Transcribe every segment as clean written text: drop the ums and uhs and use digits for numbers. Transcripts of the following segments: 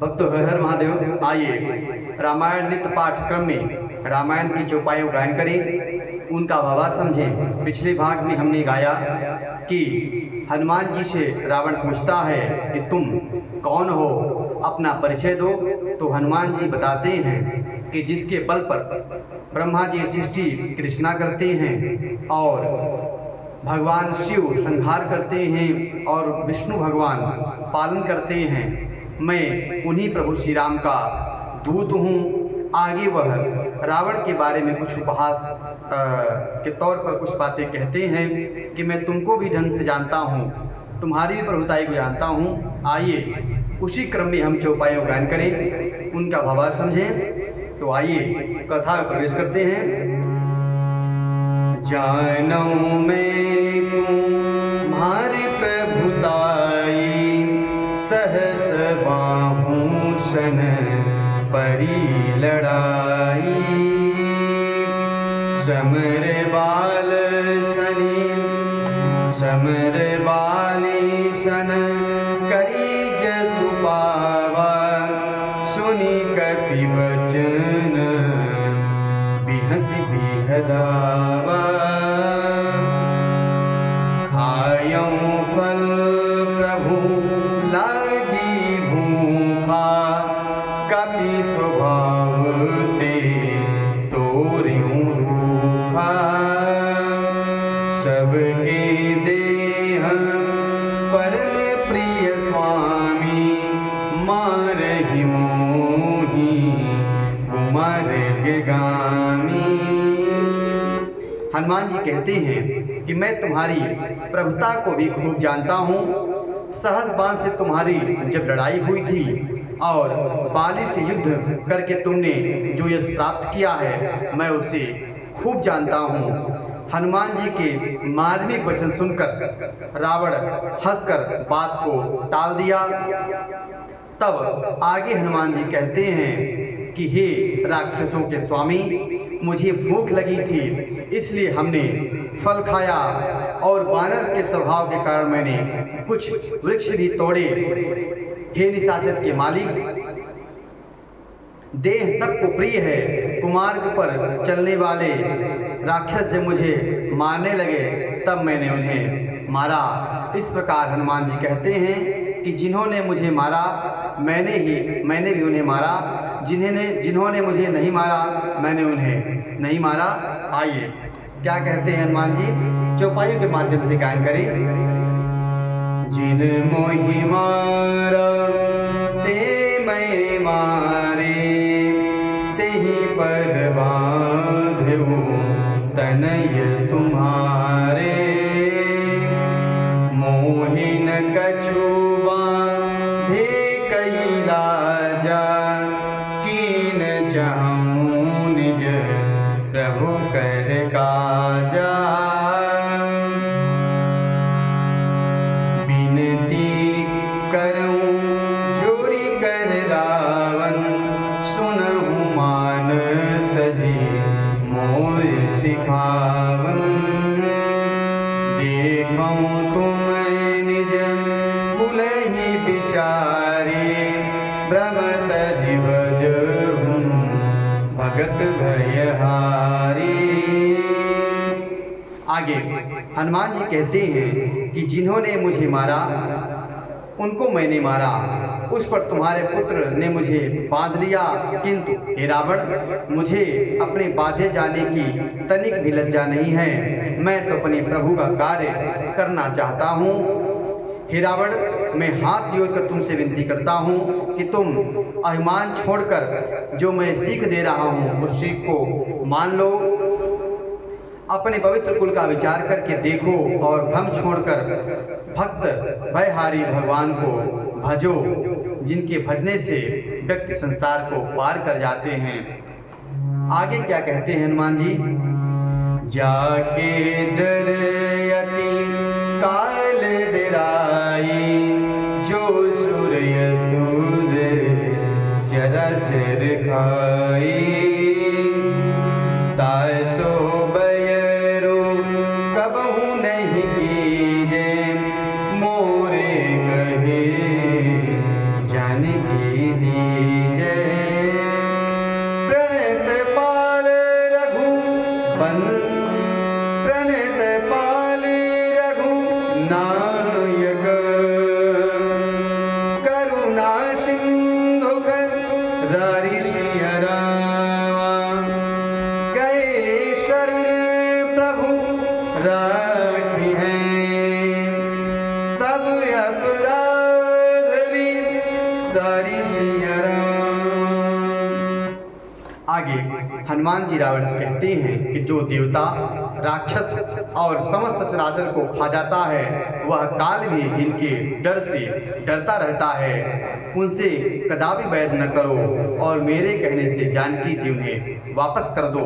भक्तों हर हर महादेव। आइए रामायण नित्य पाठक्रम में रामायण की चौपाइयों गायन करें, उनका भावार्थ समझें। पिछले भाग में हमने गाया कि हनुमान जी से रावण पूछता है कि तुम कौन हो, अपना परिचय दो। तो हनुमान जी बताते हैं कि जिसके बल पर ब्रह्मा जी सृष्टि की रचना करते हैं और भगवान शिव संहार करते हैं और विष्णु भगवान पालन करते हैं, मैं उन्हीं प्रभु श्री राम का दूत हूँ। आगे वह रावण के बारे में कुछ उपहास के तौर पर कुछ बातें कहते हैं कि मैं तुमको भी ढंग से जानता हूँ, तुम्हारी भी प्रभुताई को जानता हूँ। आइए उसी क्रम में हम चौपाइयों गायन करें, उनका भावार्थ समझें। तो आइए कथा में प्रवेश करते हैं। जानऊँ मैं तुम्हारी प्रभुताई, सहस बाहूषण परी लड़ाई। समर बाल सनी समर बाली सन करी जसु पावा। सुनी कपि बचन बिहस बिहलावा। खायऊँ फल प्रभु लागी भूखा, कपि स्वभाव ते तोरियूँ रूखा। सबके देह परम प्रिय स्वामी, मारहि मोहि मार्गगामी। हनुमान जी कहते हैं कि मैं तुम्हारी प्रभुता को भी खूब जानता हूँ। सहस बाण से तुम्हारी जब लड़ाई हुई थी और बाली से युद्ध करके तुमने जो यश प्राप्त किया है, मैं उसे खूब जानता हूँ। हनुमान जी के मार्मिक वचन सुनकर रावण हंसकर बात को टाल दिया। तब आगे हनुमान जी कहते हैं कि हे राक्षसों के स्वामी, मुझे भूख लगी थी, इसलिए हमने फल खाया और वानर के स्वभाव के कारण मैंने कुछ वृक्ष भी तोड़े। हे निशाचर के मालिक, देह सबको प्रिय है, कुमार्ग पर चलने वाले राक्षस जब मुझे मारने लगे तब मैंने उन्हें मारा। इस प्रकार हनुमान जी कहते हैं कि जिन्होंने मुझे मारा मैंने भी उन्हें मारा, जिन्होंने मुझे नहीं मारा मैंने उन्हें नहीं मारा। आइए क्या कहते हैं हनुमान जी, चौपाइयों के माध्यम से गायन करें। जिन मोहि मारा ते मैं मारे, तेहि पर बाँधउ तनय तुम्हारे। मोहि न कछु बाँधे कैलाजा, कीन चाहूँ निज प्रभु कर काजा। बिनती करूँ जोरी कर रावण, सुनहु मान तजी मोर सिखावन। देखऊँ तुम निज भुलहि बिचारे, भ्रमत जिवजहूँ भगत भयहारी। आगे हनुमान जी कहते हैं कि जिन्होंने मुझे मारा उनको मैंने मारा, उस पर तुम्हारे पुत्र ने मुझे बांध लिया, किंतु हे रावण, मुझे अपने बांधे जाने की तनिक भी लज्जा नहीं है। मैं तो अपने प्रभु का कार्य करना चाहता हूँ। हे रावण, मैं हाथ जोड़कर तुमसे विनती करता हूँ कि तुम अभिमान छोड़कर जो मैं सीख दे रहा हूँ उस सीख को मान लो। अपने पवित्र कुल का विचार करके देखो और भ्रम छोड़कर भक्त भयहारी भगवान को भजो, जिनके भजने से व्यक्ति संसार को पार कर जाते हैं। आगे क्या कहते हैं हनुमान जी, जाके डरयति काल डराई, जो सुर असुर चराचर खाई। तासो बयरो कबहू नहीं कीजे, मोरे कहे जानकी तुम्हारी दीजै। प्रणत पाल रघु प्रणत पाल रघु नायक, करुणा सिंधु रारि सिया रामा। गए शरण प्रभु राखी हैं, तब अपराध भी सारी सिया राम। आगे हनुमान जी रावण से कहते हैं कि जो देवता, राक्षस और समस्त चराचर को खा जाता है, वह काल भी जिनके डर से डरता रहता है, उनसे कदापि वैर न करो और मेरे कहने से जानकी जी उन्हें वापस कर दो।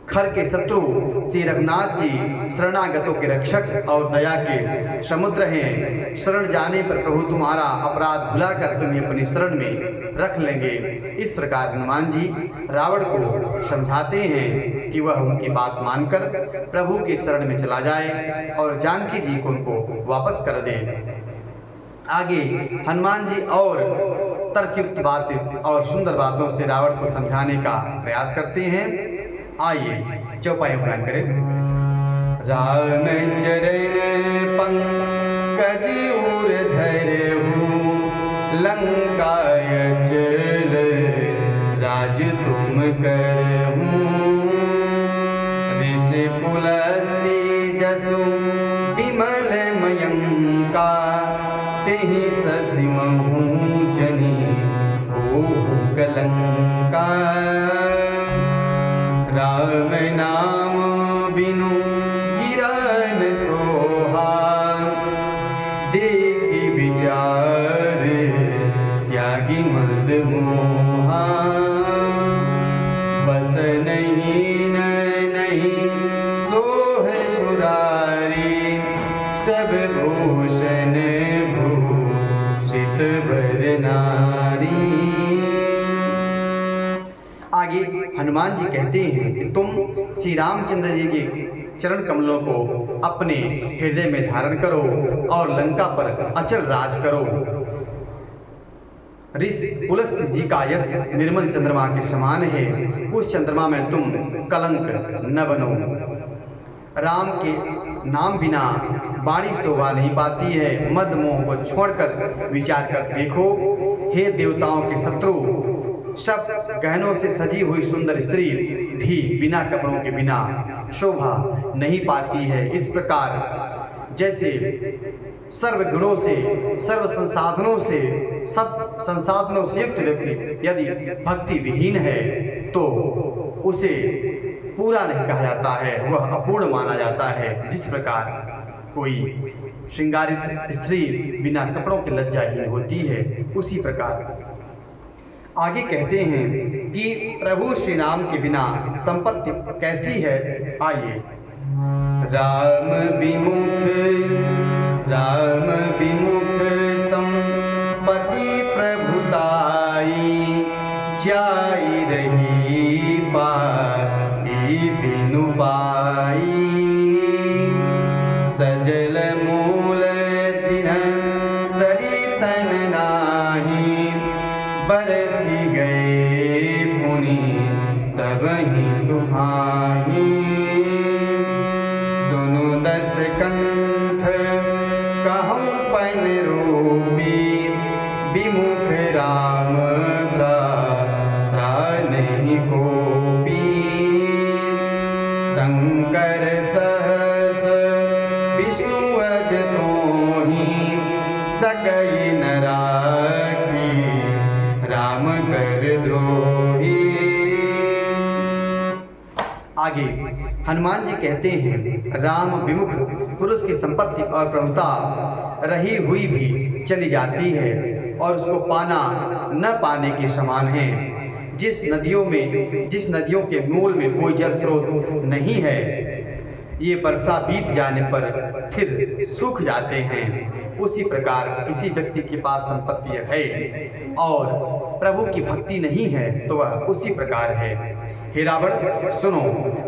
खर के शत्रु श्री रघुनाथ जी शरणागतों के रक्षक और दया के समुद्र हैं। शरण जाने पर प्रभु तुम्हारा अपराध भुलाकर तुम्हें अपनी शरण में रख लेंगे। इस प्रकार हनुमान जी रावण को समझाते हैं कि वह उनकी बात मानकर प्रभु के शरण में चला जाए और जानकी जी को उनको वापस कर दे। आगे हनुमान जी और तर्कयुक्त बातें और सुंदर बातों से रावण को समझाने का प्रयास करते हैं। आइए चौपाई उठान करें। राम चरण पंकज उर धरहु, लंकाय चल राज तुम करहु। ऋषि पुलस्ति जसु विमल मयंका, तेहि ससिमहु जनि होहु कलंका। राम नाम बिनु गिरन सोहा, देखि विचार त्यागी मद मोहा। बस नहीं नहीं सोह सुरारी, सब भूषण भूषित बर नारी। आगे हनुमान जी कहते हैं कि तुम श्री रामचंद्र जी के चरण कमलों को अपने हृदय में धारण करो और लंका पर अचल राज करो। ऋषि पुलस्त्य जी का यश निर्मल चंद्रमा के समान है, उस चंद्रमा में तुम कलंक न बनो। राम के नाम बिना वाणी शोभा नहीं पाती है। मद मोह को छोड़कर विचार कर देखो, हे देवताओं के शत्रु, सब गहनों से सजी हुई सुंदर स्त्री भी बिना कपड़ों के बिना शोभा नहीं पाती है। इस प्रकार जैसे सर्व गुणों से, सर्व संसाधनों से, सब संसाधनों से युक्त व्यक्ति यदि भक्ति विहीन है तो उसे पूरा नहीं कहा जाता है, वह अपूर्ण माना जाता है। जिस प्रकार कोई श्रृंगारित स्त्री बिना कपड़ों के लज्जाहीन होती है, उसी प्रकार आगे कहते हैं कि प्रभु श्री राम के बिना संपत्ति कैसी है। आइए। राम विमुख संपत्ति प्रभुताई, जाई रही पाई बिनु पाई। सजल मूल जिन्ह सरितन नाही, बरसी गए पुनि तब ही सुहाई। सुनु दस कंठ कहूँ पन रूपी, विमुख राम नहीं कोपी। शंकर सहस विष्णु अज तोहि, सकई न राखी राम कर द्रोही। आगे हनुमान जी कहते हैं, राम विमुख पुरुष की संपत्ति और प्रभुता रही हुई भी चली जाती है और उसको पाना न पाने के समान है। जिस नदियों के मूल में कोई जल स्रोत नहीं है, ये वर्षा बीत जाने पर फिर सूख जाते हैं। उसी प्रकार किसी व्यक्ति के पास संपत्ति है और प्रभु की भक्ति नहीं है तो वह उसी प्रकार है। हे रावण सुनो,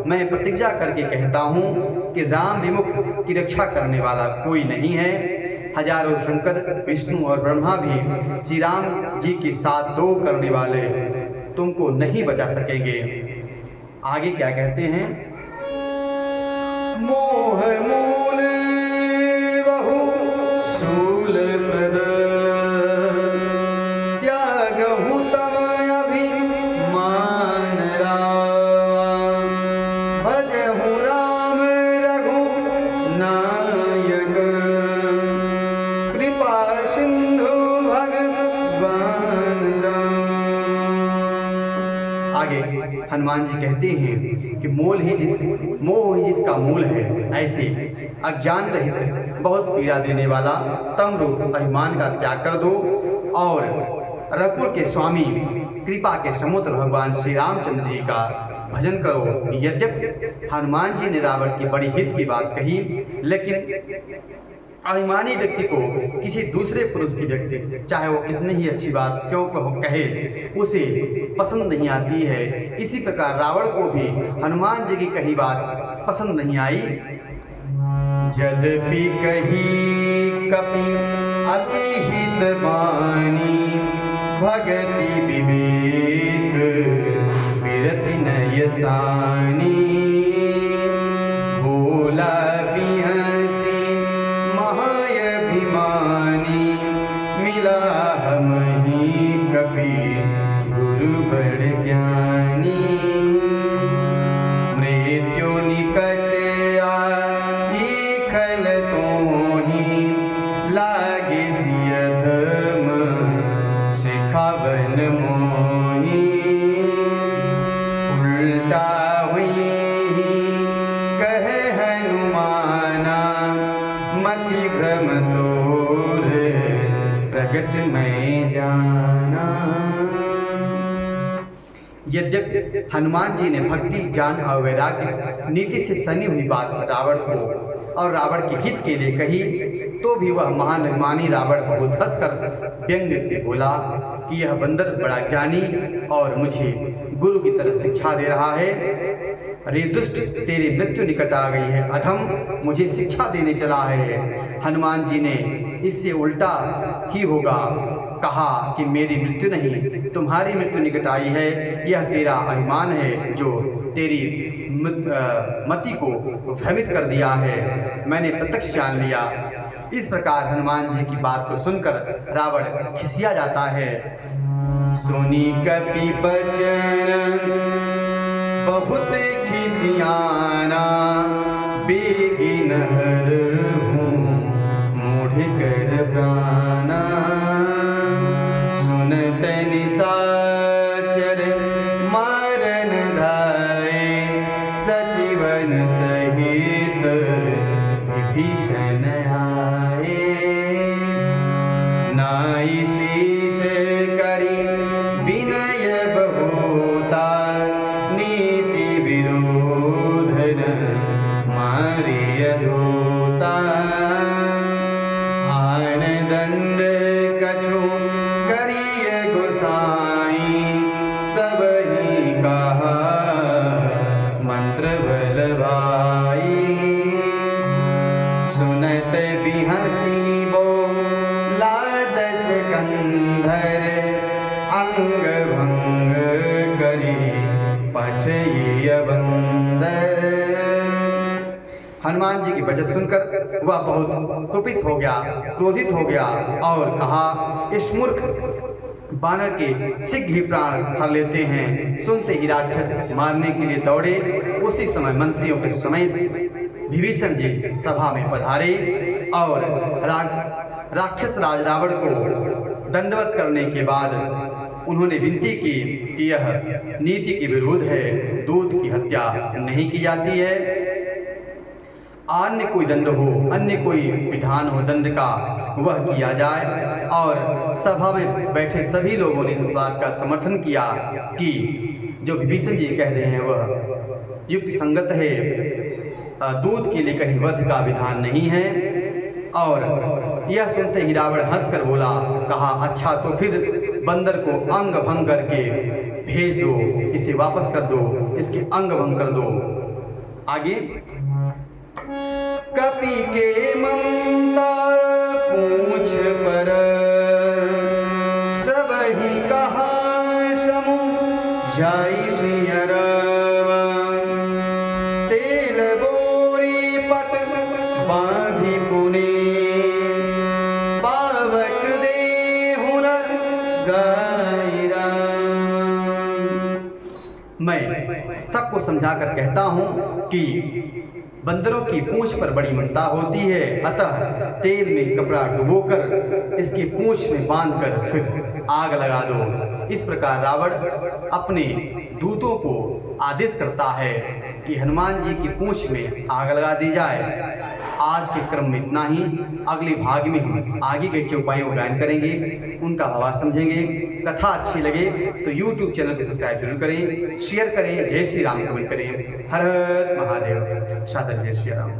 मैं प्रतिज्ञा करके कहता हूँ कि राम विमुख की रक्षा करने वाला कोई नहीं है। हजारों शंकर, विष्णु और ब्रह्मा भी श्री राम जी के साथ दो करने वाले तुमको नहीं बचा सकेंगे। आगे क्या कहते हैं? मोह मूल बहु शूल प्रद त्यागहु तम अभिमान राम भजहु राम रघु नायक कृपा सिंधु भगवान राम। आगे हनुमान जी कहते हैं कि मोह ही जिसका मूल है, ऐसे अज्ञान रहित बहुत पीड़ा देने वाला तम रूप अभिमान का त्याग कर दो और रघुकुल के स्वामी कृपा के समुद्र भगवान श्री रामचंद्र जी का भजन करो। यद्यपि हनुमान जी ने रावण की बड़ी हित की बात कही, लेकिन अभिमानी व्यक्ति को किसी दूसरे पुरुष की व्यक्ति चाहे वो कितनी ही अच्छी बात क्यों कहे, उसे पसंद नहीं आती है। इसी प्रकार रावण को भी हनुमान जी की कही बात पसंद नहीं आई। यद्यपि कही कपि अति हित बानी भगति विवेक विरति नय सानी बोला मिला हमहि कपि गुरु बड़ ज्ञानी मृत्यु निकट आई खल तोहि लागे सिय धर्म सिखावन मोहि उल्टा हुई कहे हनुमाना मति भ्रम तोर प्रगट में जाना। यद्यपि हनुमान जी ने भक्ति, ज्ञान और वैराग्य नीति से सनी हुई बात रावण को और रावण के हित के लिए कही, तो भी वह महान अभिमानी रावण को हंसकर व्यंग्य से बोला कि यह बंदर बड़ा ज्ञानी और मुझे गुरु की तरह शिक्षा दे रहा है। अरे दुष्ट, तेरी मृत्यु निकट आ गई है, अधम मुझे शिक्षा देने चला है। हनुमान जी ने इससे उल्टा ही होगा कहा कि मेरी मृत्यु नहीं, तुम्हारी मृत्यु निकट आई है। यह तेरा अभिमान है जो तेरी मति को भ्रमित कर दिया है, मैंने प्रत्यक्ष जान लिया। इस प्रकार हनुमान जी की बात को सुनकर रावण खिसिया जाता है। सुनी कपि बचन बहुत खिसियाना बेगी नहर कर प्राणा सुनत निशाचर मारन धाये सजीवन सहित विभीषण आए नाई शीश करी विनय बहुता नीति विरोधन मारिय धूता दंड कछु करिय गोसाई सब ही कहा मंत्र बल भाई सुनत बिहसी बो लादस कंधर अंग भंग करी पछय बंदर। हनुमान जी की वजह सुनकर वह बहुत कुपित हो गया, क्रोधित हो गया और कहा, इस मूर्ख बानर के शीघ्र ही प्राण हर लेते हैं। सुनते ही राक्षस मारने के लिए दौड़े। उसी समय मंत्रियों के समेत विभीषण जी सभा में पधारे और राक्षस राज रावण को दंडवत करने के बाद उन्होंने विनती की कि यह नीति के विरुद्ध है, दूत की हत्या नहीं की जाती है। अन्य कोई दंड हो, अन्य कोई विधान हो दंड का, वह किया जाए। और सभा में बैठे सभी लोगों ने इस बात का समर्थन किया कि जो विभीषण जी कह रहे हैं वह युक्त संगत है, दूत के लिए कहीं वध का विधान नहीं है। और यह सुनते ही रावण हंसकर बोला, कहा, अच्छा तो फिर बंदर को अंग भंग करके भेज दो, इसे वापस कर दो, इसके अंग भंग कर दो। आगे कपि के ममता पूछ पर सब ही कहा समू जाई सियर तेल बोरी पट बांधी पुने पावक दे हुनर गायरा। मैं सबको समझाकर कहता हूँ कि बंदरों की पूंछ पर बड़ी ममता होती है, अतः तेल में कपड़ा डुबोकर इसकी पूंछ में बांधकर फिर आग लगा दो। इस प्रकार रावण अपने दूतों को आदेश करता है कि हनुमान जी की पूंछ में आग लगा दी जाए। आज के क्रम में इतना ही। अगले भाग में हम आगे के चौपाइयों का गायन करेंगे, उनका भाव समझेंगे। कथा अच्छी लगे तो YouTube चैनल को सब्सक्राइब जरूर करें, शेयर करें, जय श्री राम कमेंट करें। हर हर महादेव। सादर जय श्री राम।